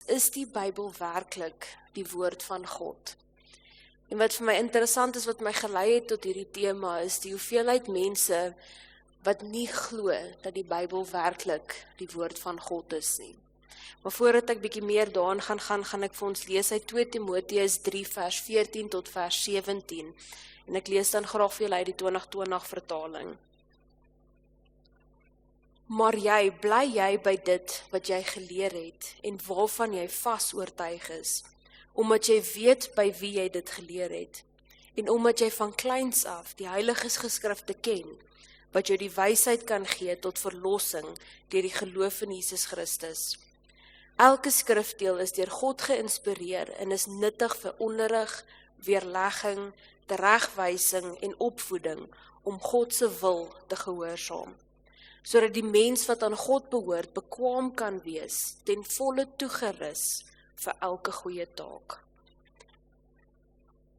is die Bybel werklik die woord van God? En wat vir my interessant is, wat my gelei het tot hierdie tema, is die hoeveelheid mense wat nie glo dat die Bybel werklik die woord van God is nie. Maar voordat ek bietjie meer daarin gaan ek vir ons lees uit 2 Timoteus 3 vers 14 tot vers 17. En ek lees dan graag vir julle uit die 2020 vertaling. Maar bly jy by dit wat jy geleer het en waarvan jy vas oortuig is, omdat jy weet by wie jy dit geleer het, en omdat jy van kleins af die heilige geskrifte ken, wat jou die wysheid kan gee tot verlossing deur die geloof in Jesus Christus. Elke skrifdeel is deur God geïnspireer en is nuttig vir onderrig, weerlegging, teregwysing en opvoeding om God se wil te gehoorsaam, sodat die mens wat aan God behoort bekwaam kan wees, ten volle toegerus vir elke goeie taak.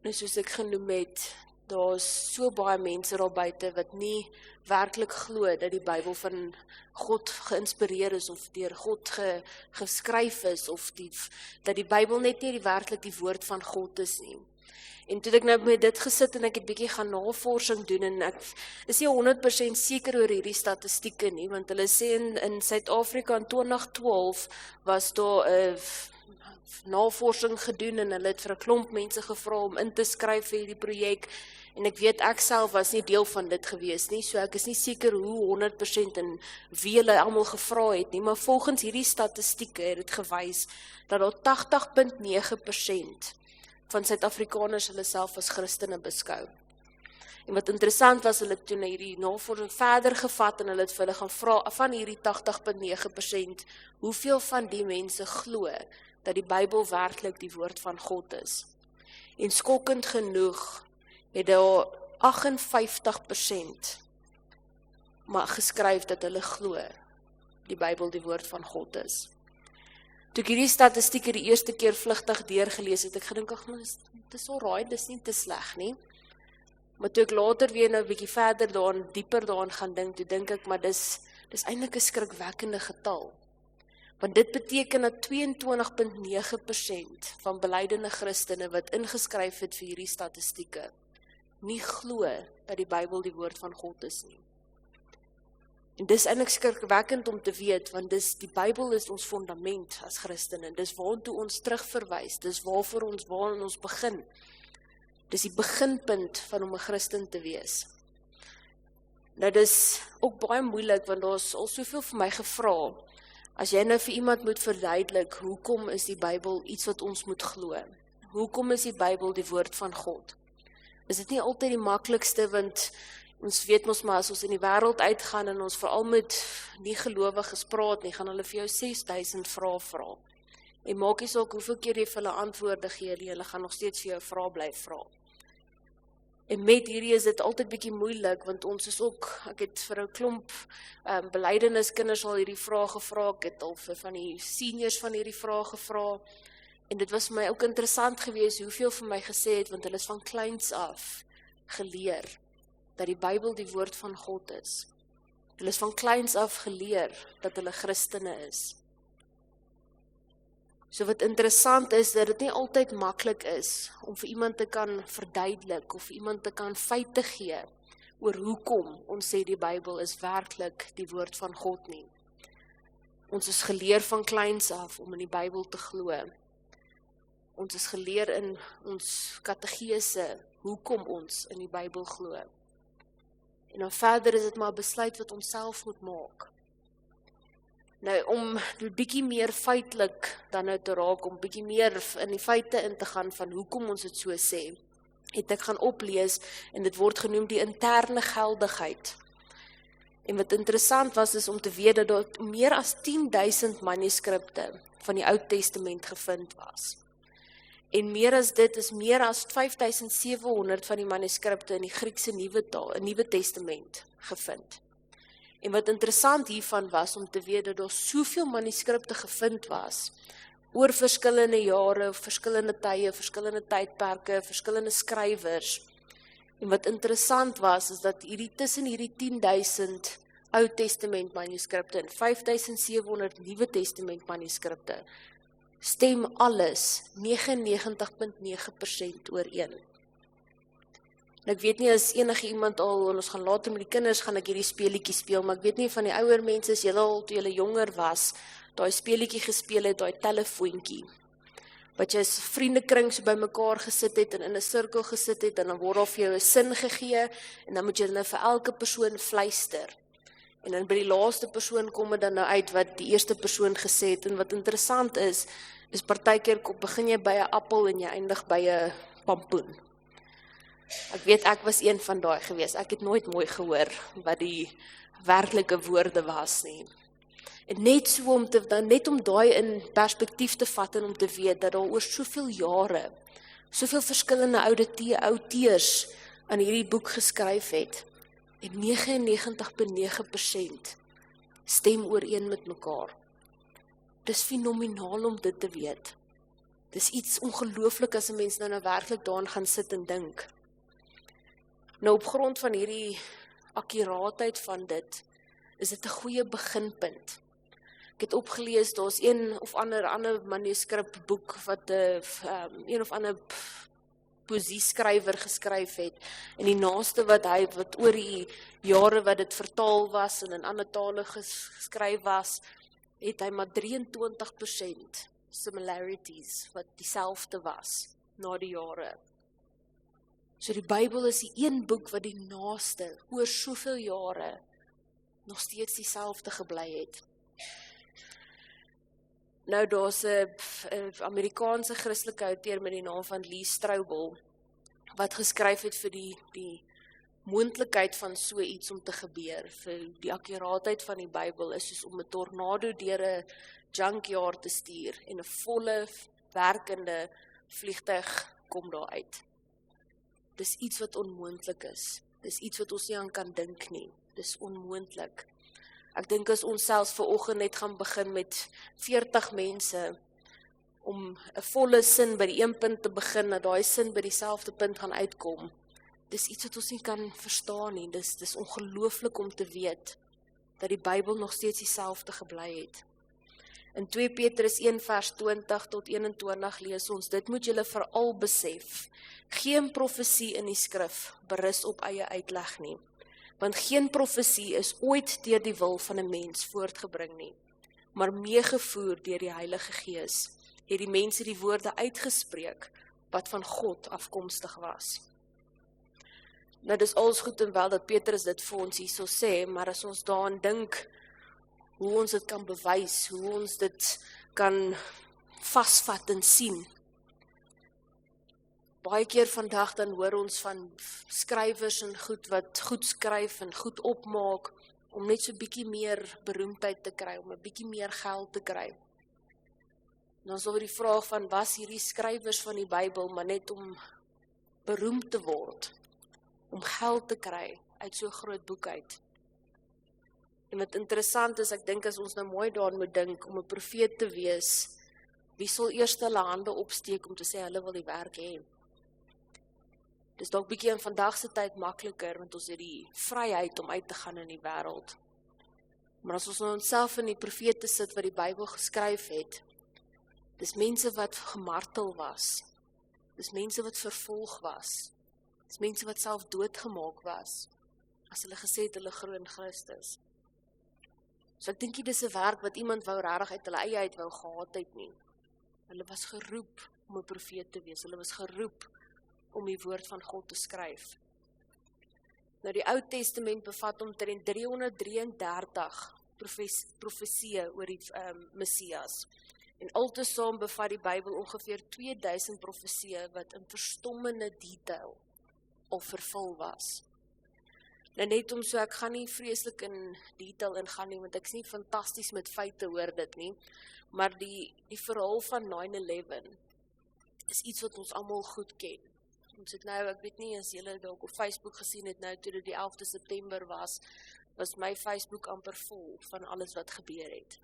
Nou soos ek genoem het, daar is so baie mense daar buite wat nie werklik glo dat die Bybel van God geïnspireer is of deur God geskryf is of dat die Bybel net nie werklik die woord van God is nie. En toe ek nou met dit gesit en ek het bietjie gaan navorsing doen en ek is nie 100% seker oor hierdie statistieke nie, want hulle sê in Suid-Afrika in 2012 was daar 'n navorsing gedoen en hulle het vir 'n klomp mense gevra om in te skryf vir hierdie projek. En ek weet ek self was nie deel van dit gewees nie, so ek is nie seker hoe 100% en wie hulle almal gevra het nie, maar volgens hierdie statistieke het dit gewys dat daar 80.9% van Suid-Afrikaners hulle self as Christene beskou. En wat interessant was, hulle het toe hierdie navorsing verder gevat en hulle het vir hulle gaan vra van hierdie 80.9%, hoeveel van die mense glo dat die Bybel werklik die woord van God is. En skokkend genoeg het daar 58% maar geskryf dat hulle glo die Bybel die woord van God is. Toe ek hierdie statistieke die eerste keer vlugtig deurgelees het, ek gedink, dit is alright, dis nie te sleg nie. Maar toe ek later weer nou 'n bietjie verder dieper daarin gaan dink, toe dink ek, maar dis eintlik 'n skrikwekkende getal. Want dit beteken dat 22.9% van belydende Christene wat ingeskryf het vir hierdie statistieke, nie glo dat die Bybel die woord van God is nie. En dis eintlik skrikwekkend om te weet, want die Bybel is ons fundament as Christene, dis waartoe ons terugverwys, dis waarin ons begin. Dis die beginpunt van om 'n Christen te wees. Nou dis ook baie moeilik, want daar's al soveel vir my gevra. As jy nou vir iemand moet verduidelik, hoekom is die Bybel iets wat ons moet glo? Hoekom is die Bybel die woord van God? Is dit nie altyd die maklikste, want ons weet mos maar, as ons in die wêreld uitgaan en ons veral met nie gelowiges praat nie, gaan hulle vir jou 6000 vrae vra. En maak nie saak hoeveel keer jy vir hulle antwoorde gee nie, hulle gaan nog steeds vir jou vrae bly vra. En met hierdie is dit altyd bietjie moeilik, want ons is ook, ek het vir 'n klomp belydenniskinders al hierdie vrae gevra, ek het al vir van die seniors van hierdie vrae gevra, en dit was vir my ook interessant geweest, hoeveel vir my gesê het, want hulle is van kleins af geleer, dat die Bybel die woord van God is. Hulle is van kleins af geleer, dat hulle Christene is. So wat interessant is, dat dit nie altyd maklik is, om vir iemand te kan verduidelik, of vir iemand te kan feite gee, oor hoekom ons sê die Bybel is werklik die woord van God nie. Ons is geleer van kleins af, om in die Bybel te glo. Ons is geleer in ons kategese, hoekom ons in die Bybel glo. En dan verder is dit maar 'n besluit wat ons self moet maak. Nou, om 'n bietjie meer feitelik dan nou te raak, om bietjie meer in die feite in te gaan van hoekom ons dit so sê, het ek gaan oplees, en dit word genoem die interne geldigheid. En wat interessant was, is om te weet dat daar meer as 10.000 manuskripte van die Ou Testament gevind was. En meer as dit is meer as 5.700 van die manuskripte in die Griekse Nuwe Testament gevind. En wat interessant hiervan was om te weet dat daar soveel manuskripte gevind was, oor verskillende jare, verskillende tye, verskillende tydperke, verskillende skrywers. En wat interessant was, is dat tussen hierdie 10.000 Ou Testament manuskripte en 5.700 Nuwe Testament manuskripte, stem alles 99,9% ooreen. En ek weet nie as enige iemand al, en ons gaan later met die kinders gaan ek hierdie speelietjie speel, maar ek weet nie van die ouer mense, as julle al toe julle jonger was, daai speelietjie gespeel het, daai telefoontjie, wat jy as vriendekring so by mekaar gesit het, en in 'n sirkel gesit het, en dan word daar vir jou 'n sin gegee, en dan moet jy nou vir elke persoon fluister. En dan by die laaste persoon kom dit dan nou uit wat die eerste persoon gesê het, en wat interessant is partykeer begin jy by 'n appel en jy eindig by 'n pampoen. Ek weet ek was een van daai gewees. Ek het nooit mooi gehoor wat die werklike woorde was nie. En net so net om daai in perspektief te vat en om te weet dat daar oor soveel jare, soveel verskillende outeurs aan hierdie boek geskryf het, en 99,9% stem ooreen met mekaar. Dis fenomenaal om dit te weet. Dis iets ongelooflik as 'n mens nou werklik daaraan gaan sit en dink. Nou op grond van hierdie akkuraatheid van dit, is dit 'n goeie beginpunt. Ek het opgelees, daar's een of ander manuskripboek wat een of ander poesieskrywer geskryf het, en die naaste wat oor die jare wat dit vertaal was en in ander tale geskryf was, het hy maar 23% similarities wat dieselfde was na die jare. So die Bybel is die een boek wat die naaste oor soveel jare nog steeds dieselfde gebly het. Nou daar's 'n Amerikaanse Christelike outeur met die naam van Lee Strobel wat geskryf het vir die moontlikheid van so iets om te gebeur. Vir die akkuraatheid van die Bybel is soos om 'n tornado deur 'n junkyard te stuur en 'n volle werkende vliegtuig kom daar uit. Dis iets wat onmoontlik is. Dis iets wat ons nie aan kan dink nie. Dis onmoontlik. Ek dink as ons selfs vanoggend net gaan begin met 40 mense om 'n volle sin by die een punt te begin, dat daai sin by dieselfde punt gaan uitkom. Dis iets wat ons nie kan verstaan nie. Dis ongelooflik om te weet dat die Bybel nog steeds dieselfde gebly het. In 2 Petrus 1 vers 20 tot 21 lees ons, dit moet julle veral besef, geen profesie in die skrif berus op eie uitleg nie, want geen profesie is ooit deur die wil van 'n mens voortgebring nie, maar meegevoer deur die Heilige Gees, het die mense die woorde uitgespreek, wat van God afkomstig was. Nou dis alles goed en wel dat Petrus dit vir ons hierso sê, maar as ons daaraan dink, hoe ons dit kan bewys, hoe ons dit kan vasvat en sien. Baie keer vandag dan hoor ons van skrywers en goed wat goed skryf en goed opmaak, om net so bietjie meer beroemdheid te kry, om 'n bietjie meer geld te kry. En dan is daar die vraag van, was hierdie skrywers van die Bybel maar net om beroemd te word, om geld te kry uit so 'n groot boek uit? En wat interessant is, ek dink as ons nou mooi daaraan moet dink, om 'n profeet te wees, wie sal eers hulle hande opsteek om te sê, hulle wil die werk hê? Dis dalk bietjie in vandag se tyd makliker, want ons het die vryheid om uit te gaan in die wêreld. Maar as ons nou onsself in die profete sit wat die Bybel geskryf het, dis mense wat gemartel was, dis mense wat vervolg was, dis mense wat self doodgemaak was, as hulle gesê het hulle glo in Christus. So ek dink nie dis 'n werk wat iemand wou regtig uit hulle eie uit wou gehad het nie. Hulle was geroep om 'n profeet te wees, hulle was geroep om die woord van God te skryf. Nou die Ou Testament bevat omtrent 333 profesieë oor die Messias. En altesaam bevat die Bybel ongeveer 2000 profesieë wat in verstommende detail al vervul was. Nou net om so, ek gaan nie vreeslik in detail ingaan nie, want ek is nie fantasties met feite oor dit nie, maar die verhaal van 9/11 is iets wat ons almal goed ken. Ons het nou, ek weet nie as julle dalk op Facebook gesien het nou, toe dit die 11de September was my Facebook amper vol van alles wat gebeur het.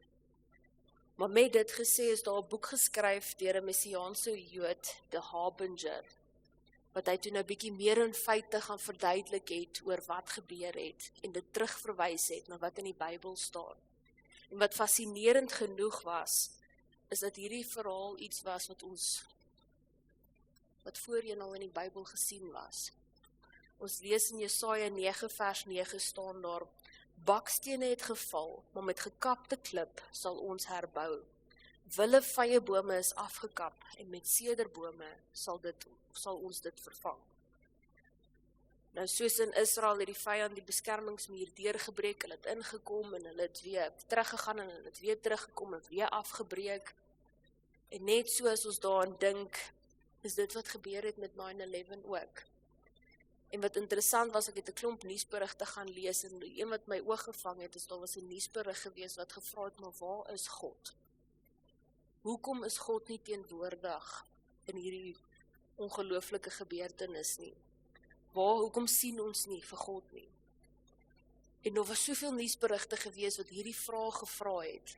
Maar met dit gesê is daar 'n boek geskryf deur 'n Messiaanse Jood, De Harbinger, wat hy toe nou bietjie meer in feite gaan verduidelik het oor wat gebeur het en dit terugverwys het na wat in die Bybel staan. En wat fascinerend genoeg was, is dat hierdie verhaal iets was wat voorheen al in die Bybel gesien was. Ons lees in Jesaja 9 vers 9 staan daar, bakstene het geval, maar met gekapte klip sal ons herbou. Wille vye bome is afgekap en met sederbome sal ons dit vervang. Nou soos in Israel het die vyand die beskermingsmuur deurgebreek, hulle het ingekom en hulle het weer teruggegaan en hulle het weer teruggekom en weer afgebreek. En net so as ons daaraan dink, is dit wat gebeur het met 9/11 ook. En wat interessant was, ek het 'n klomp nuusberigte gaan lees en een wat my oog gevang het, is daar was 'n nuusberig gewees wat gevra het, maar waar is God? Hoekom is God nie teenwoordig in hierdie ongelooflike gebeurtenis nie? Hoekom sien ons nie vir God nie? En daar was soveel nuusberigte gewees wat hierdie vraag gevra het.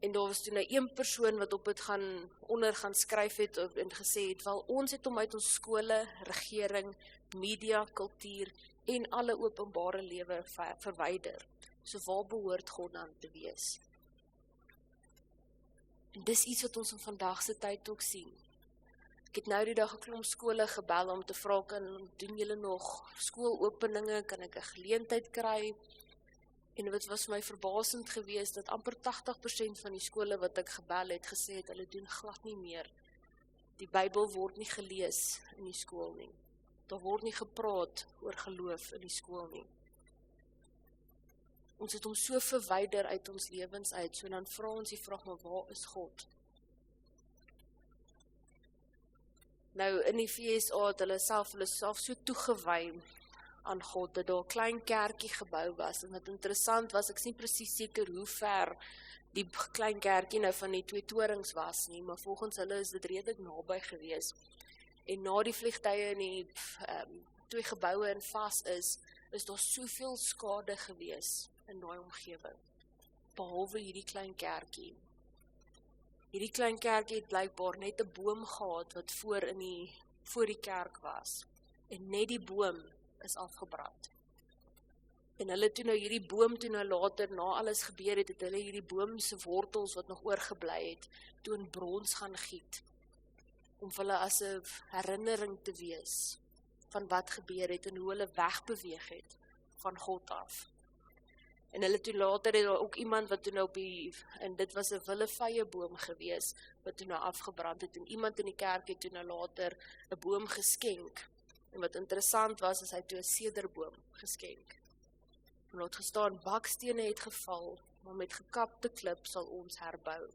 En daar was toe nou een persoon wat op het gaan skryf het en gesê het, wel ons het hom uit ons skole, regering, media, kultuur en alle openbare lewe verwyder. So waar behoort God dan te wees? En dis iets wat ons in vandag se tyd ook sien. Ek het nou die dag 'n klomp skole gebel om te vra, doen julle nog skoolopeninge, kan ek 'n geleentheid kry? En wat was vir my verbasend geweest, dat amper 80% van die skole wat ek gebel het, gesê het, hulle doen glad nie meer. Die Bybel word nie gelees in die skool nie. Daar word nie gepraat oor geloof in die skool nie. Ons het hom so verwyder uit ons lewens uit, so dan vra ons die vraag, maar waar is God? Nou in die FSA het hulle self so toegewy aan God, dat daar 'n klein kerkie gebou was, en wat interessant was, ek is nie presies seker hoe ver die klein kerkie nou van die 2 torings was nie, maar volgens hulle is dit redelik naby gewees. En na die vliegtye in die 2 geboue in vas is daar soveel skade gewees in daai omgewing, behalwe hierdie klein kerkie. Hierdie klein kerkie het blykbaar net 'n boom gehad wat voor die kerk was. En net die boom is afgebrand. En hulle toe nou hierdie boom toe nou later, na alles gebeur het, het hulle hierdie boom se wortels wat nog oorgebly het, toe in brons gaan giet, om vir hulle as 'n herinnering te wees van wat gebeur het en hoe hulle wegbeweeg het van God af. En hulle toe later het daar ook iemand wat toe nou en dit was 'n willevye boom gewees, wat toe nou afgebrand het, en iemand in die kerk het toe nou later 'n boom geskenk. En wat interessant was, is hy toe 'n sederboom geskenk. En daar het gestaan, bakstene het geval, maar met gekapte klip sal ons herbou.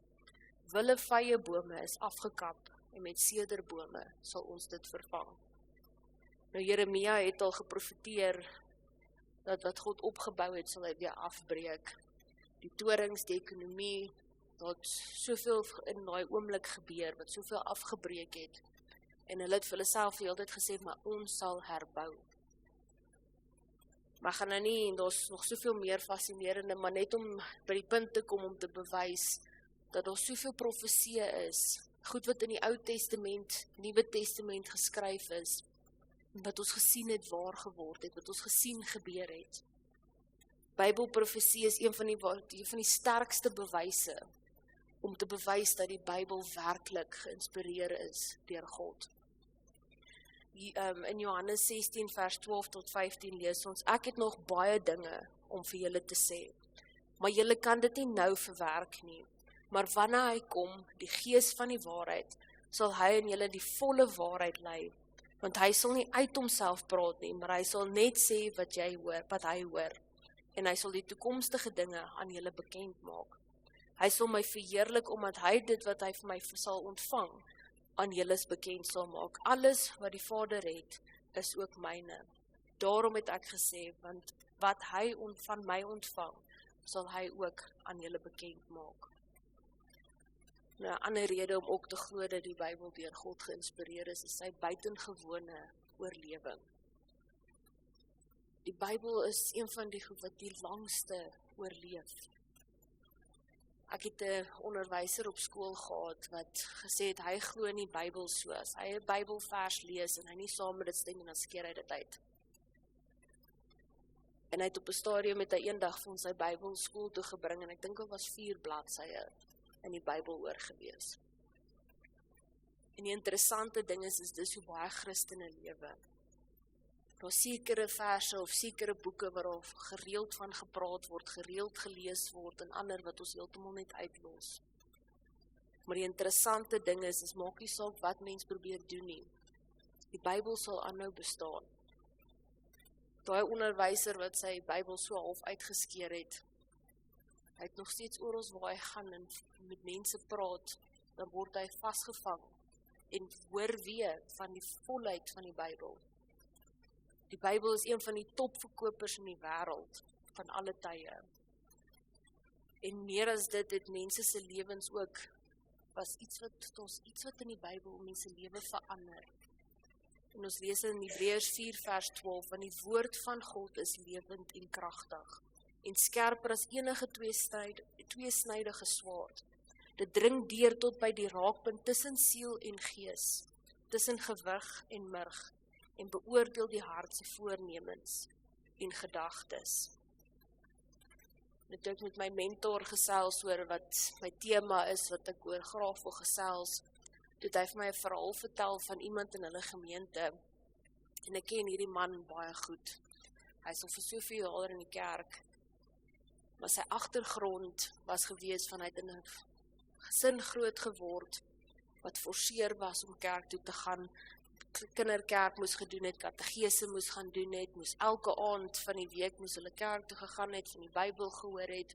Willevye bome is afgekap, en met sederbome sal ons dit vervang. Nou Jeremia het al geprofeteer, dat wat God opgebou het, sal hy weer afbreek. Die torings, die ekonomie, daar het soveel in daai oomblik gebeur, wat soveel afgebreek het. En hulle het vir hulle self die hele tyd gesê, maar ons sal herbou. Maar gaan nou nie, en daar's nog soveel meer fascinerende, maar net om by die punt te kom om te bewys, dat daar soveel profesieë is, goed wat in die Ou Testament, Nuwe Testament geskryf is, wat ons gesien het waar geword het, wat ons gesien gebeur het. Bybelprofesie is een van die sterkste bewyse, om te bewys dat die Bybel werklik geïnspireer is deur God. In Johannes 16 vers 12 tot 15 lees ons, ek het nog baie dinge om vir julle te sê, maar julle kan dit nie nou verwerk nie, maar wanneer hy kom, die Gees van die waarheid, sal hy in julle die volle waarheid lei, want hy sal nie uit homself praat nie, maar hy sal net sê wat hy hoor, en hy sal die toekomstige dinge aan julle bekend maak. Hy sal my verheerlik, omdat hy dit wat hy vir my sal ontvang, aan julle bekend sal maak. Alles wat die Vader het, is ook myne. Daarom het ek gesê, want wat hy van my ontvang, sal hy ook aan julle bekend maak. Nou, 'n ander rede om ook te glo dat die Bybel deur God geïnspireer is sy buitengewone oorlewing. Die Bybel is een van die goed wat die langste oorleef. Ek het 'n onderwyser op skool gehad wat gesê het, hy glo in die Bybel so, as hy 'n Bybelvers lees en hy nie saam met dit stem, en dan skeer hy dit uit. En hy het op 'n stadium met hy eendag van sy Bybel skool toe gebring, en ek dink dit was 4 bladsye. in die Bybel oor gewees. En die interessante ding is dis hoe baie Christene lewe. Daar sekere verse of sekere boeke waar daar gereeld van gepraat word, gereeld gelees word, en ander wat ons heeltemal net uitlos. Maar die interessante ding is maak nie saak wat mens probeer doen nie. Die Bybel sal aanhou bestaan. Daai onderwyser wat sy Bybel so half uitgeskeer het, hy het nog steeds oral waar hy gaan en met mense praat, dan word hy vasgevang en hoor weer van die volheid van die Bybel. Die Bybel is een van die topverkopers in die wêreld van alle tye. En meer as dit het mense se lewens ook was iets wat in die Bybel mense lewe verander. En ons lees in Hebreërs 4 vers 12, want die woord van God is lewend en kragtig en skerper as enige tweesnydige swaard. Dit dring deur tot by die raakpunt tussen siel en gees, tussen gewig en murg, en beoordeel die hart se voornemens en gedagtes. Ek met my mentor gesels oor wat my tema is, wat ek oor graag wil gesels. Toe hy vir my 'n verhaal vertel van iemand in hulle gemeente, en ek ken hierdie man baie goed. Hy is al vir soveel jaar in die kerk, maar sy agtergrond was gewees van hy het in 'n gesin groot geword, wat forceer was om kerk toe te gaan, kinderkerk moes gedoen het, kategese moes gaan doen het, moes elke aand van die week moes hulle kerk toe gegaan het, van die Bybel gehoor het,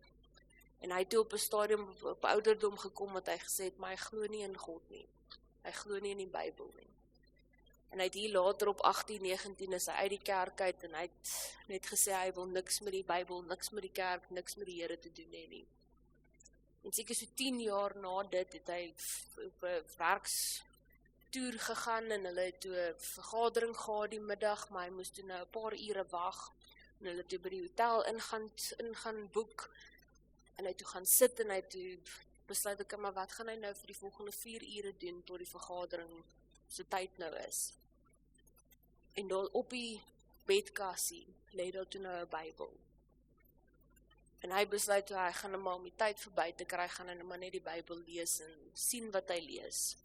en hy het toe op 'n stadium op ouderdom gekom, wat hy gesê het, maar hy glo nie in God nie, hy glo nie in die Bybel nie. En hy het hier later op 18, 19 is hy uit die kerk uit, en hy het net gesê, hy wil niks met die Bybel, niks met die kerk, niks met die Here te doen hê nie. En seker so 10 jaar na dit, het hy op 'n werkstoer gegaan, en hulle het toe 'n vergadering gehad die middag, maar hy moes toe nou 'n paar ure wag, en hulle toe by die hotel ingaan boek, en hy toe gaan sit, en hy toe besluit, ek, maar wat gaan hy nou vir die volgende 4 ure doen, tot die vergadering so tyd nou is. En daar op die bedkassie, lê daar toe nou 'n Bybel. En hy besluit, hy gaan nou maar om die tyd verby te kry, gaan hy nou maar net die Bybel lees, en sien wat hy lees.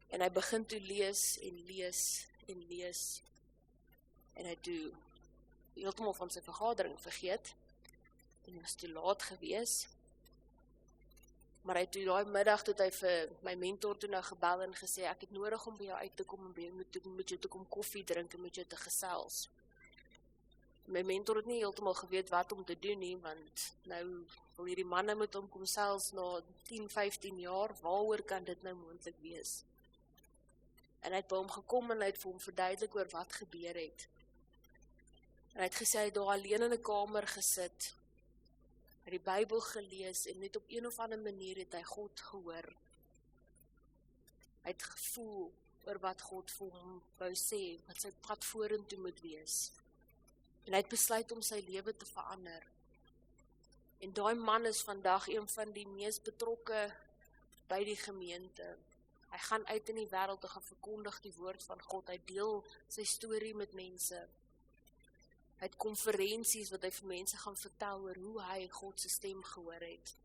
En hy begin toe lees, en lees, en lees, en hy toe heeltemal van sy vergadering vergeet, en hy was toe laat gewees, maar hy toe daai middag, toe hy vir my mentor toe nou gebel en gesê, ek het nodig om by jou uit te kom, en met jou te kom koffie drink, en met jou te gesels. My mentor het nie heeltemal geweet wat om te doen nie, want nou wil hierdie manne met hom kom sels na 10, 15 jaar, waaroor kan dit nou moontlik wees? En hy het by hom gekom, en hy het vir hom verduidelik oor wat gebeur het. En hy het gesê, hy het daar alleen in 'n kamer gesit, hy het die Bybel gelees, en net op een of ander manier het hy God gehoor. Hy het gevoel oor wat God vir hom wou sê, wat sy pad vorentoe moet wees. En hy het besluit om sy lewe te verander. En daai man is vandag een van die mees betrokke by die gemeente. Hy gaan uit in die wêreld en gaan verkondig die woord van God. Hy deel sy storie met mense. Hy het konferensies wat hy vir mense gaan vertel oor hoe hy God se stem gehoor het.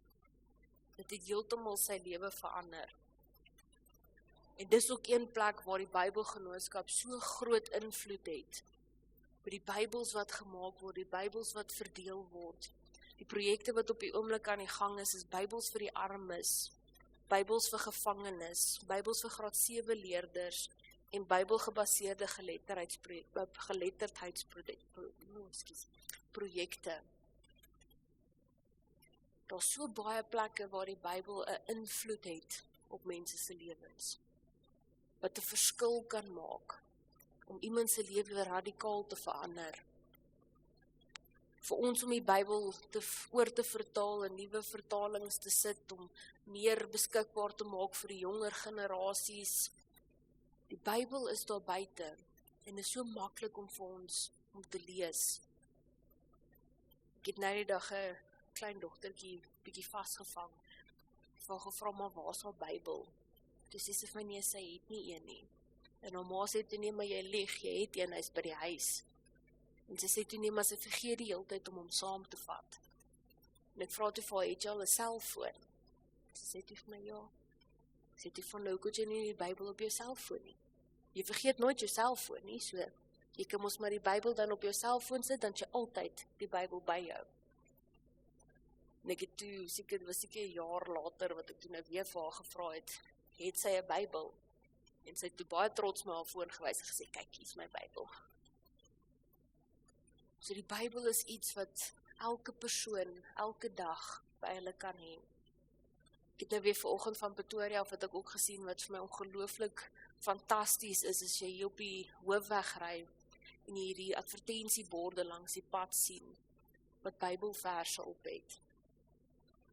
Dit het heeltemal sy lewe verander. En dis ook een plek waar die Bybelgenootskap so groot invloed het. Met die Bybels wat gemaak word, die Bybels wat verdeel word. Die projekte wat op die oomblik aan die gang is Bybels vir die armes, Bybels vir gevangenes, Bybels vir graad 7 leerders en Bybelgebaseerde geletterdheidsprojekte. Daar's so baie plekke waar die Bybel 'n invloed het op mense se lewens, wat 'n verskil kan maak, om iemand se lewe radikaal te verander. Vir ons om die Bybel oor te vertaal en nuwe vertalings te sit, om meer beskikbaar te maak vir die jonger generasies. Die Bybel is daar buite, en is so maklik om vir ons om te lees. Ek het nou die dag 'n klein dogtertjie bietjie vasgevang. Ek het gevra, maar waar is haar Bybel? Toe sê sy vir my, nee, sy het nie een nie. En haar ma sê toe, nee, maar jy lieg, jy het een, hy's by die huis. En sy sê toe, nee, maar sy vergeet die hele tyd om hom saam te vat. En ek vra toe vir haar, het jy al 'n selfoon? Sy sê toe vir my, ja. Sê toe van nou kon jy nie die Bybel op jou selfoon nie. Jy vergeet nooit jou selfoon nie, so jy kan mos maar die Bybel dan op jou selfoon sit, dan jy altyd die Bybel by jou. En ek het toe, dit was seker 'n jaar later, wat ek toe nou weer vir haar gevra het sy 'n Bybel? En sy het toe baie trots my haar foon gewys en gesê, kyk, hier is my Bybel. So die Bybel is iets wat elke persoon, elke dag by hulle kan hê. Ek het nou weer vanoggend van Pretoria af wat ek ook gesien wat vir my ongelooflik fantasties is, as jy hier op die hoofweg ry en jy hierdie advertensieborde langs die pad sien, wat Bybelverse op het.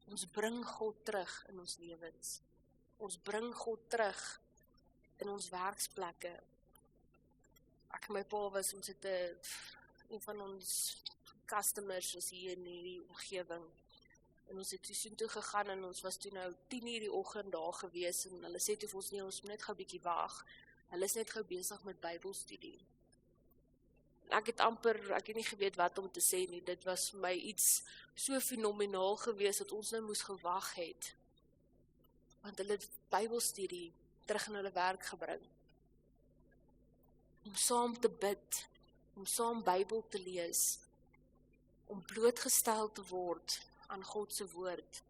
Ons bring God terug in ons lewens. Ons bring God terug in ons werksplekke. Ek en my pa was, ons het een van ons customers was hier in hierdie omgewing. En ons het toe gegaan en ons was toe nou 10:00 die oggend daar gewees en hulle sê toe vir ons, nee, ons moet net gou 'n bietjie wag. Hulle is net gou besig met Bybelstudie. Ek het nie geweet wat om te sê nie. Dit was vir my iets so fenomenaal gewees dat ons nou moes gewag het. Want hulle het Bybelstudie terug in hulle werk gebring. Om saam te bid, om saam Bybel te lees, om blootgestel te word aan God se woord,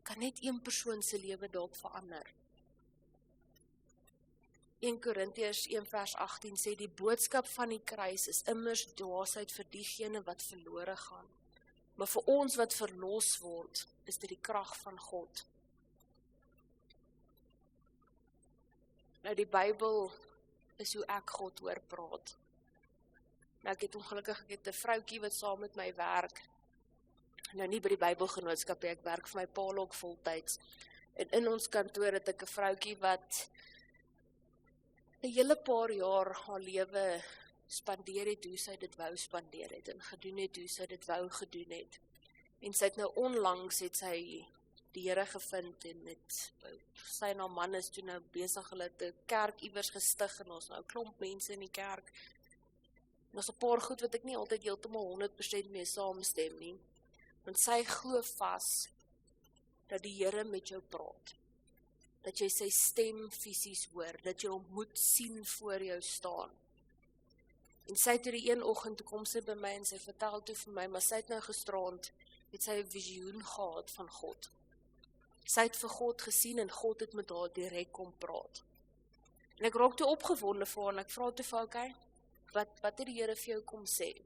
kan net een persoon se lewe dalk verander. 1 Korintiërs 1 vers 18 sê, die boodskap van die kruis is immers dwaasheid vir diegene wat verlore gaan. Maar vir ons wat verlos word, is dit die krag van God. Nou die Bybel is hoe ek God hoor praat. Nou ek het ongelukkig, ek het 'n vroutjie wat saam met my werk, nou nie by die Bybelgenootskap, ek werk vir my pa ook voltyds, en in ons kantoor het ek 'n vroutjie wat 'n hele paar jaar haar lewe spandeer het, hoe sy dit wou spandeer het, en gedoen het, hoe sy dit wou gedoen het, en sy het nou onlangs, het sy die Here gevind, en sy en haar man is toe nou besig, hulle het 'n kerk iewers gestig, en ons nou 'n klomp mense in die kerk, en ons 'n paar goed wat ek nie altyd heeltemal 100% mee saamstem nie, want sy glo vas, dat die Here met jou praat, dat jy sy stem fisies hoor, dat jy hom moet sien voor jou staan. En sy het toe die een oggend, toe kom sy by my, en sy vertel toe vir my, maar sy het nou gisteraand, het sy 'n visioen gehad van God. Sy het vir God gesien, en God het met haar direk kom praat. En ek raak toe opgewonde vir haar, en ek vra toe vir haar, okay, wat het die Here vir jou kom sê?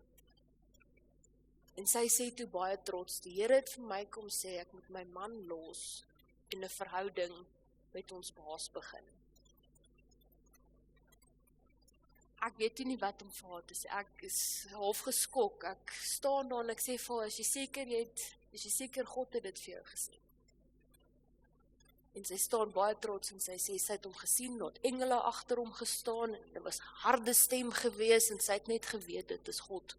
En sy sê toe baie trots, die Here het vir my kom sê, ek moet my man los, en 'n verhouding met ons baas begin. Ek weet toe nie wat om vir haar te sê, ek is half geskok, ek staan daar en ek sê vir haar, is jy seker God het dit vir jou gesê? En sy staan baie trots en sy sê, sy het hom gesien, dat engele agter hom gestaan, en dit was harde stem gewees, en sy het net geweet, dit is God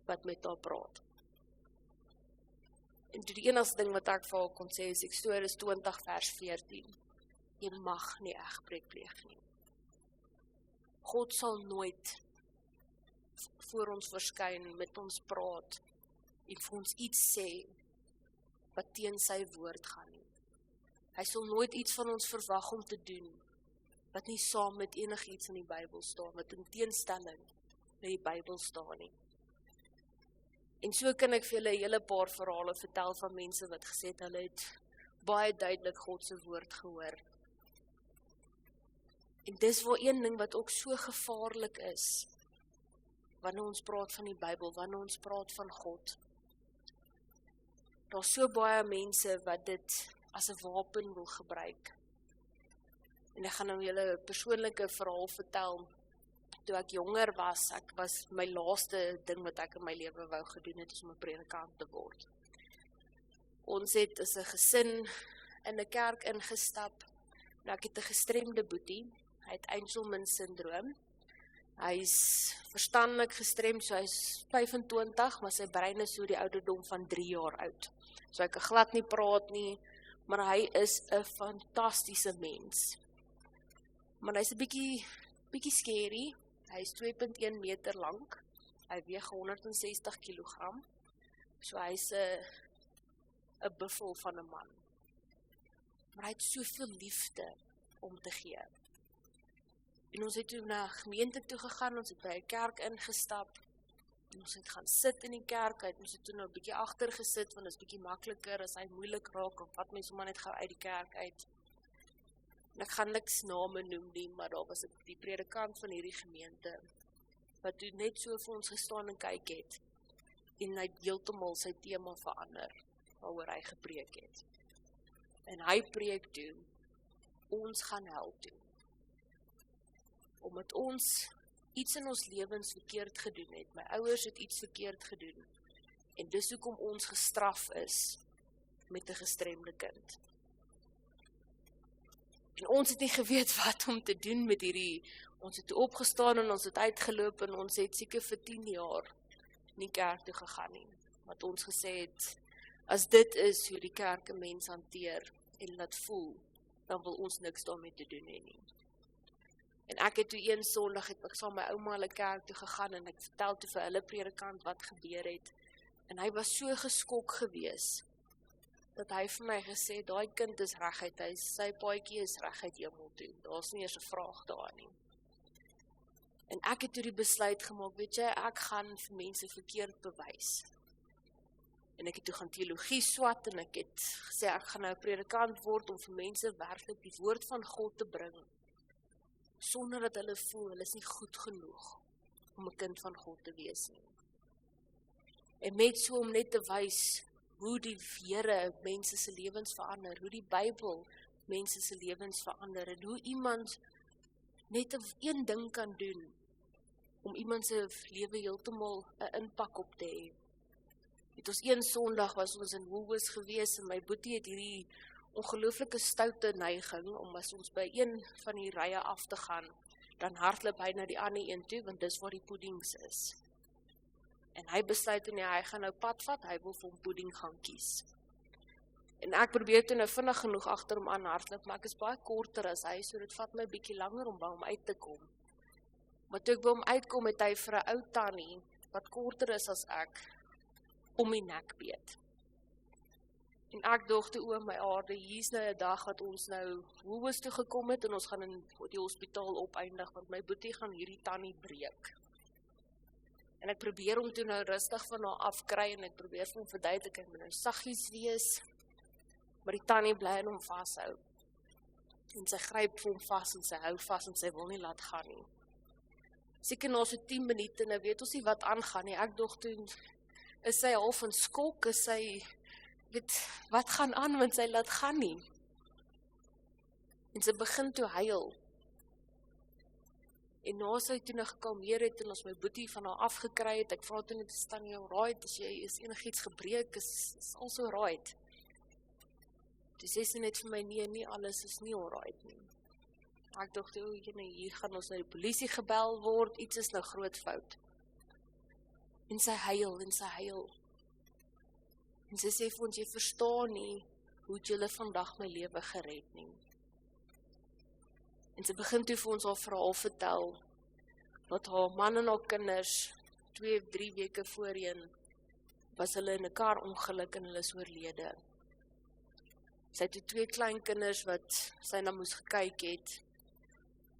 wat met haar praat. En die enigste ding wat ek vir haar kon sê, is Eksodus 20 vers 14, jy mag nie egbreek pleeg nie. God sal nooit voor ons verskyn, met ons praat, en vir ons iets sê, wat teen sy woord gaan nie. Hy sal nooit iets van ons verwag om te doen, wat nie saam met enigiets in die Bybel staan, wat in teenstelling met die Bybel staan nie. En so kan ek vir julle 'n hele paar verhale vertel van mense wat gesê het, hulle het baie duidelik God se woord gehoor. En dis wel een ding wat ook so gevaarlik is, wanneer ons praat van die Bybel, wanneer ons praat van God. Daar's so baie mense wat dit as 'n wapen wil gebruik. En ek gaan nou julle 'n persoonlike verhaal vertel. Toe ek jonger was, my laaste ding wat ek in my lewe wou gedoen het, is om 'n predikant te word. Ons het as 'n gesin in 'n kerk ingestap. Nou ek het 'n gestremde boetie. Hy het Angelman syndroom. Hy's verstandelik gestremd, so hy's 25, maar sy brein is so die ouderdom van 3 jaar oud. So hy kan glad nie praat nie, maar hy is 'n fantastiese mens. Maar hy's 'n bietjie scary. Hy is 2.1 meter lank. Hy weeg 160 kg. So hy's 'n buffel van 'n man. maar hy het soveel liefde om te gee. En ons het toe na 'n gemeente toe gegaan, ons het by 'n kerk ingestap, en ons het gaan sit in die kerk, ons het toe nou 'n bietjie agter gesit, want dit is bietjie makliker, as hy moeilik raak, of wat mense sommer net gou uit die kerk uit. En ek gaan niks name noem nie, maar daar was die predikant van hierdie gemeente, wat toe net so vir ons gestaan en kyk het, en hy het heeltemal sy tema verander, waaroor hy gepreek het. En hy preek toe, ons gaan hel toe. Omdat ons iets in ons lewens verkeerd gedoen het, my ouers het iets verkeerd gedoen, en dis hoekom ons gestraf is met 'n gestremde kind. En ons het nie geweet wat om te doen met hierdie, ons het toe opgestaan en ons het uitgeloop en ons het seker vir 10 jaar nie kerk toe gegaan nie. Wat ons gesê het, as dit is hoe die kerk 'n mens hanteer en laat voel, dan wil ons niks daarmee te doen hê nie. En ek het toe een Sondag het ek saam my ouma hulle kerk toe gegaan en ek vertel toe vir hulle predikant wat gebeur het. En hy was so geskok gewees, dat hy vir my gesê, daai kind is reguit, sy paadjie is reguit hemel toe, daar's nie eers 'n vraag daar nie. En ek het toe die besluit gemaak, weet jy, ek gaan vir mense verkeerd bewys. En ek het toe gaan teologie swat, en ek het gesê, ek gaan nou 'n predikant word, om vir mense werklik die woord van God te bring, sonder dat hulle voel, hulle is nie goed genoeg, om 'n kind van God te wees nie. En met so om net te wys, hoe die Here mense se lewens verander, hoe die Bybel mense se lewens verander, en hoe iemand net een ding kan doen, om iemand se lewe heeltemal 'n impak op te hê. Het ons een Sondag was ons in Woolworths gewees, en my boetie het hierdie ongelooflike stoute neiging, om as ons by een van die rye af te gaan, dan hardloop hy na die ander een toe, want dis waar die puddings is. En hy besluit en hy gaan nou pad vat, hy wil vir hom pudding gaan kies. En ek probeer toe nou vinnig genoeg agter hom aan hardloop, maar ek is baie korter as hy, so dit vat my bietjie langer om by hom uit te kom. Maar toe ek by hom uitkom, het hy vir 'n ou tannie, wat korter is as ek, om die nek beet. En ek dog toe, o my aarde, hier's nou 'n dag wat ons nou Woolworths toe gekom het, en ons gaan in die hospitaal opeindig, want my boetie gaan hierdie tannie breek. En ek probeer hom toe nou rustig van haar afkry, en ek probeer vir hom verduidelik, ek moet nou saggies wees, maar die tannie bly in hom vashou. En sy gryp vir hom vas, en sy hou vas, en sy wil nie laat gaan nie. Seker na so 10 minute, nou weet ons nie wat aangaan nie, ek dog toe, is sy half in skok, is sy, weet, wat gaan aan, want sy laat gaan nie. En sy begin toe huil. En na sy toe nou gekalmeer het, en ons my boetie van haar afgekry het, ek vra toe net, is Tannie alright, is enigiets gebreek, is alles alright. Toe sê sy net vir my, nee, alles is nie alright nie. Ek dog toe, hier gaan ons nou die polisie gebel word, iets is nou groot fout. En sy huil, en sy huil. En sy sê vir ons, jy verstaan nie, hoe het julle vandag my lewe gered nie. En sy begin toe vir ons haar verhaal vertel, dat haar man en haar kinders, 2 of 3 weke voorheen, was hulle in 'n karongeluk en hulle is oorlede. Sy het toe 2 klein kinders wat sy na moes gekyk het,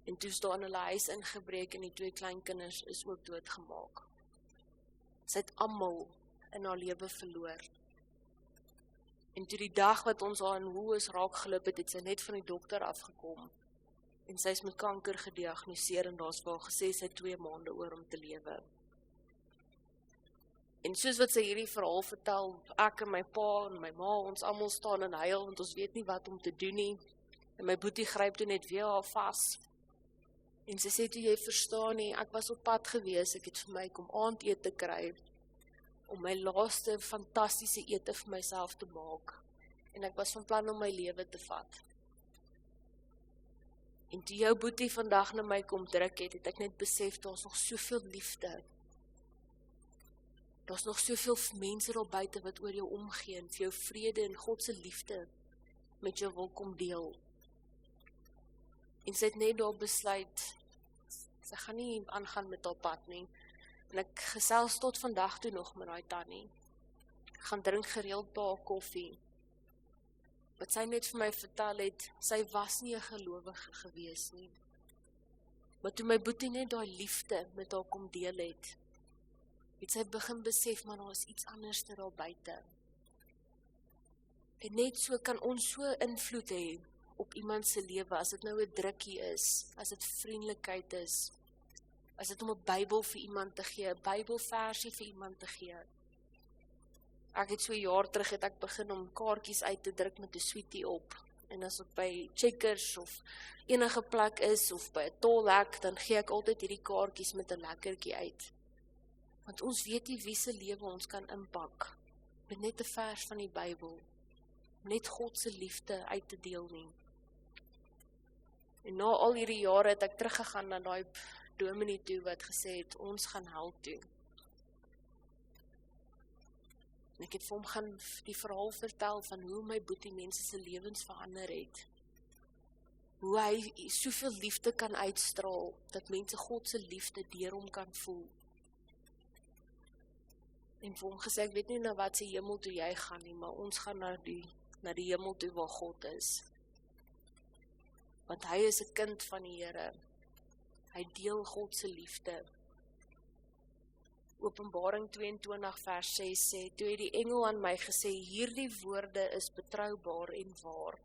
en toe is daar in hulle huis ingebreek, en die 2 klein kinders is ook doodgemaak. Sy het almal in haar lewe verloor. En toe die dag wat ons haar in Woolworths raak geloop het, het sy net van die dokter afgekom. En sy is met kanker gediagnoseer, en daar's vir haar gesê, sy het 2 maande oor om te lewe. En soos wat sy hierdie verhaal vertel, ek en my pa en my ma, ons almal staan en huil, want ons weet nie wat om te doen nie. En my boetie gryp toe net weer haar vas. En sy sê toe, jy verstaan nie, ek was op pad gewees, ek het vir my kom aandete kry, om my laaste fantastiese ete vir myself te maak. En ek was van plan om my lewe te vat. En toe jou boetie vandag na my kom druk het, het ek net besef, daar's nog soveel liefde. Daar's nog soveel mense daar buite wat oor jou omgee, en vir jou vrede en God se liefde met jou wil kom deel. En sy het net daar besluit, sy gaan nie aangaan met haar pad nie. En ek gesels tot vandag toe nog met daai tannie. Ek gaan drink gereeld by haar koffie. wat sy net vir my vertel het, sy was nie 'n gelowige gewees nie. Maar toe my boetie net daai liefde met haar kom deel het sy begin besef, maar daar is iets anders daar buite. En net so kan ons so invloed hê op iemand se lewe, as dit nou 'n drukkie is, as dit vriendelikheid is, as dit om 'n Bybel vir iemand te gee, 'n Bybelversie vir iemand te gee. Ek het so 'n jaar terug het ek begin om kaartjies uit te druk met 'n sweetie op. En as ek by Checkers of enige plek is, of by 'n tolhek, dan gee ek altyd hierdie kaartjies met 'n lekkertjie uit. Want ons weet nie wie se lewe ons kan impak, met net 'n vers van die Bybel, net God se liefde uit te deel nie. En na al hierdie jare het ek teruggegaan na daai dominee toe, wat gesê het, ons gaan hel toe. En ek het vir hom gaan die verhaal vertel van hoe my boetie mense se lewens verander het. Hoe hy soveel liefde kan uitstraal, dat mense God se liefde deur hom kan voel. En vir hom gesê, ek weet nie na wat se hemel toe jy gaan nie, maar ons gaan na die hemel toe waar God is. Want hy is 'n kind van die Here. Hy deel God se liefde. Openbaring 22 vers 6 sê, toe het die engel aan my gesê, hierdie woorde is betroubaar en waar.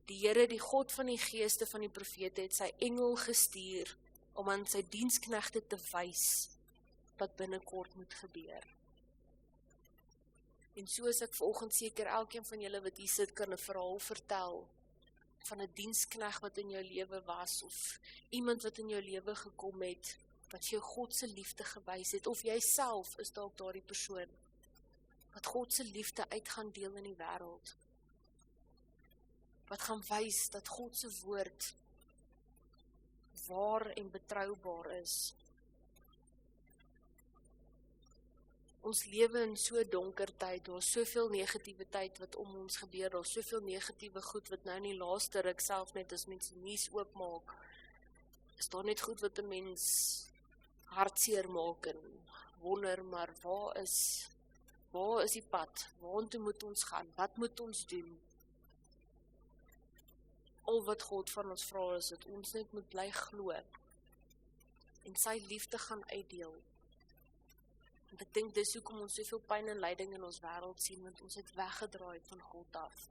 Die Here, die God van die geeste van die profete, het sy engel gestuur, om aan sy diensknegte te wys, wat binnekort moet gebeur. En soos ek vanoggend seker elkeen van julle wat hier sit, kan 'n verhaal vertel, van 'n dienskneg wat in jou lewe was, of iemand wat in jou lewe gekom het, wat vir jou God se liefde gewys het, of jy self is dalk daardie persoon, wat God se liefde uit gaan deel in die wêreld, wat gaan wys dat God se woord waar en betroubaar is. Ons lewe in so donker tyd, daar is soveel negativiteit wat om ons gebeur, daar is soveel negatiewe goed wat nou in die laaste ruk self net as mense nuus oopmaak, is daar net goed wat 'n mens hartseer maak en wonder, maar waar is die pad? Waartoe moet ons gaan? Wat moet ons doen? Al wat God van ons vra is dat ons net moet bly glo en sy liefde gaan uitdeel. Want ek dink dis hoekom ons soveel pyn en lyding in ons wêreld sien, want ons het weggedraai van God af.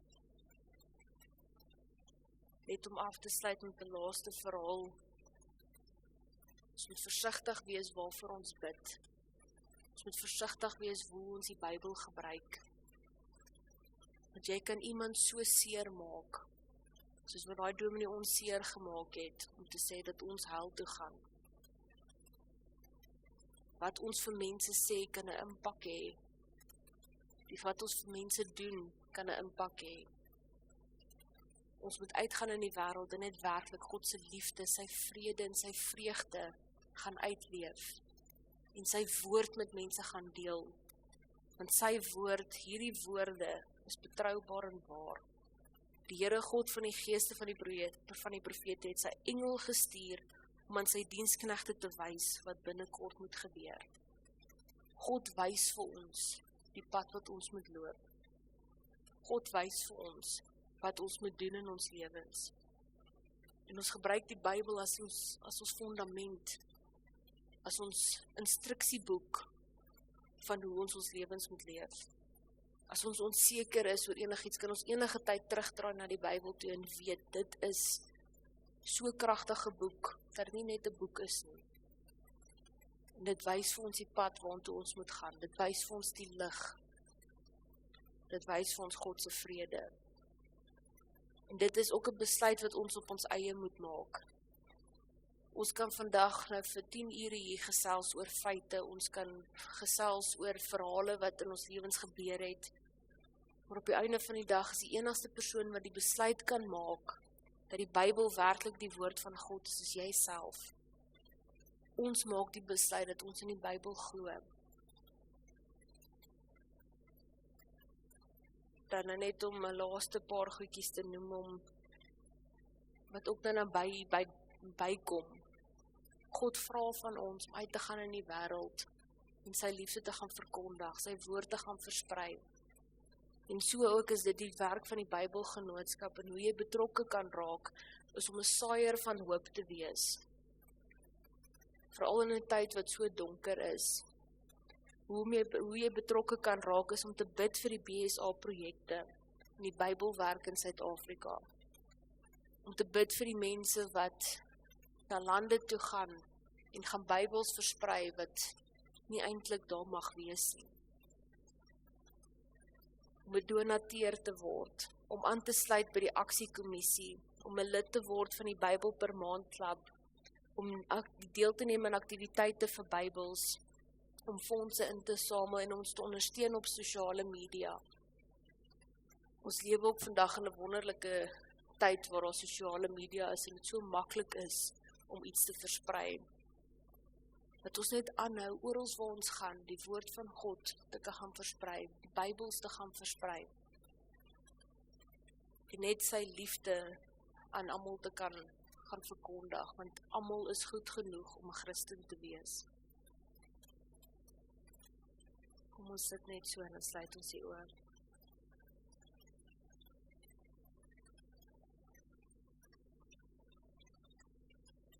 Net om af te sluit met die laaste verhaal, ons moet versigtig wees waarvoor ons bid. Ons moet versigtig wees hoe ons die Bybel gebruik. Want jy kan iemand so seer maak, soos wat daai dominee ons seer gemaak het, om te sê dat ons hel toe gaan. Wat ons vir mense sê, kan 'n impak hê. Die wat ons vir mense doen, kan 'n impak hê. Ons moet uitgaan in die wêreld en net werklik God se liefde, sy vrede en sy vreugde gaan uitleef. En sy woord met mense gaan deel. Want sy woord, hierdie woorde, is betroubaar en waar. Die Here God van die geeste van die profete het sy engel gestuur, om aan sy diensknegte te wys wat binnekort moet gebeur. God wys vir ons die pad wat ons moet loop. God wys vir ons wat ons moet doen in ons lewens. En ons gebruik die Bybel as ons fondament, as ons instruksieboek van hoe ons lewens moet leef. As ons onseker is oor enigiets, kan ons enige tyd terugdraai na die Bybel toe en weet, dit is so 'n kragtige boek, dat dit nie net 'n boek is nie. En dit wys vir ons die pad waartoe ons moet gaan. Dit wys vir ons die lig. Dit wys vir ons God se vrede. En dit is ook 'n besluit wat ons op ons eie moet maak. Ons kan vandag nou vir 10 ure hier gesels oor feite, ons kan gesels oor verhale wat in ons lewens gebeur het, maar op die einde van die dag is die enigste persoon wat die besluit kan maak, dat die Bybel werklik die woord van God is jy self. Ons maak die besluit dat ons in die Bybel glo. Dan net om 'n laaste paar goedjies te noem, wat ook dan bykom. God vra van ons om uit te gaan in die wêreld en sy liefde te gaan verkondig, sy woord te gaan versprei. En so ook is dit die werk van die Bybelgenootskap en hoe jy betrokke kan raak, is om 'n saaier van hoop te wees. Veral in 'n tyd wat so donker is. Hoe jy betrokke kan raak is om te bid vir die BSA-projekte en die Bybelwerk in Suid-Afrika. Om te bid vir die mense wat na lande toe gaan en gaan Bybels versprei wat nie eintlik daar mag wees nie. Om 'n donateur te word, om aan te sluit by die aksiekommissie, om 'n lid te word van die Bybel per maand klub, om deel te neem aan aktiwiteite vir Bybels, om fondse in te samel en ons te ondersteun op sosiale media. Ons lewe ook vandag in 'n wonderlike tyd waar daar sosiale media is en dit so maklik is om iets te versprei. Dat ons net aanhou oral waar ons gaan, die woord van God te gaan versprei, die Bybels te gaan versprei. En net sy liefde aan almal te kan gaan verkondig, want almal is goed genoeg om 'n Christen te wees. Kom ons sit net so en dan sluit ons die oë.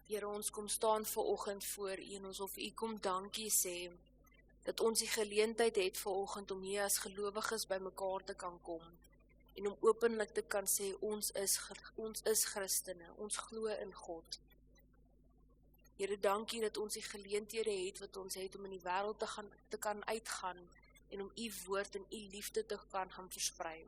Here, ons kom staan vanoggend voor U en ons wil vir U kom dankie sê, dat ons die geleentheid het vanoggend om hier as gelowiges by mekaar te kan kom, en om openlik te kan sê, ons is Christene, ons glo in God. Here, dankie dat ons die geleenthede het wat ons het om in die wêreld te kan uitgaan, en om U woord en U liefde te kan gaan versprei.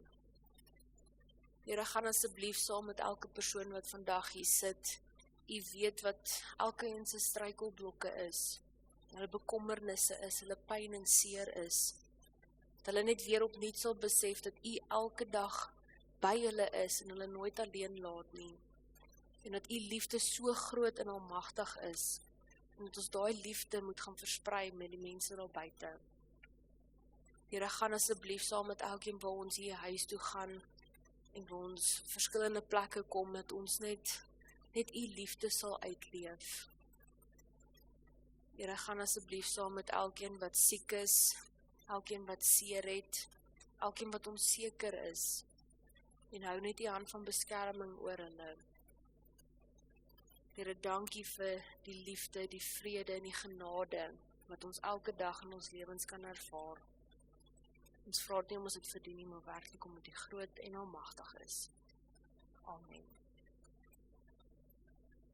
Here, gaan asseblief saam met elke persoon wat vandag hier sit. U weet wat elkeen se struikelblokke is, hulle bekommernisse is, hulle pyn en seer is, dat hulle net weer opnuut sal besef dat U elke dag by hulle is en hulle nooit alleen laat nie, en dat U liefde so groot en almagtig is, en dat ons daai liefde moet gaan versprei met die mense daar buite. Here, gaan asseblief saam met elkeen waar ons hier huis toe gaan, en waar ons verskillende plekke kom, dat ons net U liefde sal uitleef. Here, gaan asseblief saam met elkeen wat siek is, elkeen wat seer het, elkeen wat onseker is, en hou net U hand van beskerming oor hulle. Here, dankie vir die liefde, die vrede en die genade, wat ons elke dag in ons lewens kan ervaar. Ons vra nie om ons dit verdien nie, maar werklik omdat U groot en almagtig is. Amen.